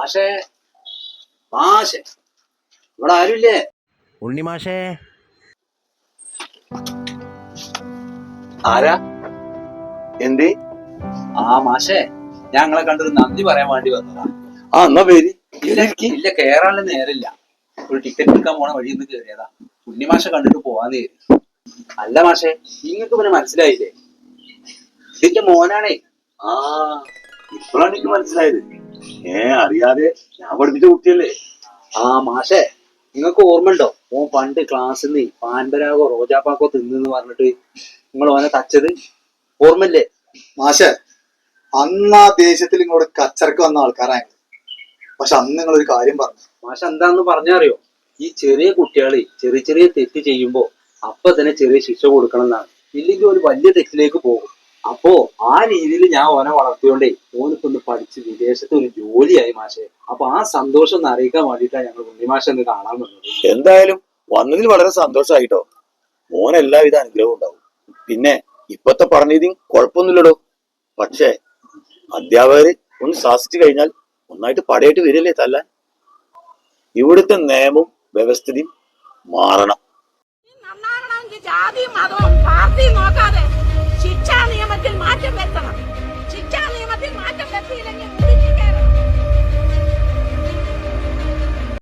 മാഷേ മാഷേ ഇവിടെ ആരുമില്ലേ? ഉണ്ണിമാഷേ. ആരാ? എന്തേ? മാഷേ, ഞങ്ങളെ കണ്ടൊരു നന്ദി പറയാൻ വേണ്ടി വന്നതാ. എന്നാ പേര് ഇല്ല, കേറാനുള്ള നേരില്ല. ഒരു ടിക്കറ്റ് എടുക്കാൻ പോണ വഴി നിന്ന് കയറിയതാ. ഉണ്ണിമാഷ കണ്ടിട്ട് പോവാന്ന് കരുതി. അല്ല മാഷേ, നിങ്ങൾക്ക് പിന്നെ മനസ്സിലായില്ലേ? ഇതിന്റെ മോനാണേ. ഇപ്പോഴാണ് എനിക്ക് മനസ്സിലായത്. അറിയാതെ ഞാൻ പഠിപ്പിച്ച കുട്ടിയല്ലേ? മാഷേ, നിങ്ങൾക്ക് ഓർമ്മയുണ്ടോ? ഓൻ പണ്ട് ക്ലാസ്സിൽ നിന്ന് പാൻപരാഗോ റോജാപ്പാക്കോ തിന്നെന്ന് പറഞ്ഞിട്ട് നിങ്ങൾ ഓനെ തച്ചത് ഓർമ്മല്ലേ? മാഷേ, അന്ന് ആ ദേശത്തിൽ ഇങ്ങോട്ട് കച്ചറക്ക് വന്ന ആൾക്കാരായിരുന്നു. പക്ഷെ അന്ന് നിങ്ങളൊരു കാര്യം പറഞ്ഞു. മാഷ എന്താന്ന് പറഞ്ഞറിയോ? ഈ ചെറിയ കുട്ടികള് ചെറിയ ചെറിയ തെറ്റ് ചെയ്യുമ്പോ അപ്പൊ തന്നെ ചെറിയ ശിക്ഷ കൊടുക്കണം എന്നാണ്. ഇല്ലെങ്കിൽ ഒരു വലിയ തെറ്റിലേക്ക് പോകും. അപ്പോ ആ രീതിയിൽ ഞാൻ ഓനെ വളർത്തിയോണ്ടേ ഓനിപ്പൊന്ന് പഠിച്ച് വിദേശത്ത് ഒരു ജോലിയായി മാഷെ. അപ്പൊ ആ സന്തോഷം ഒന്ന് അറിയിക്കാൻ വേണ്ടിയിട്ടാണ് ഞങ്ങൾ ഉണ്ണിമാഷ എന്ന് കാണാൻ വന്നത്. എന്തായാലും വന്നതിൽ വളരെ സന്തോഷമായിട്ടോ. മോൻ എല്ലാവിധ അനുഗ്രഹവും ഉണ്ടാവും. പിന്നെ ഇപ്പത്തെ പറഞ്ഞതും കുഴപ്പമൊന്നുമില്ലടോ. പക്ഷേ അധ്യാപകര് ഒന്ന് ശാസിച്ചു കഴിഞ്ഞാൽ ഒന്നായിട്ട് പടയായിട്ട് വരില്ലേ തല്ലാൻ. ഇവിടുത്തെ നിയമവും വ്യവസ്ഥിതിയും മാറണം. ജാതി മതവും പാർട്ടി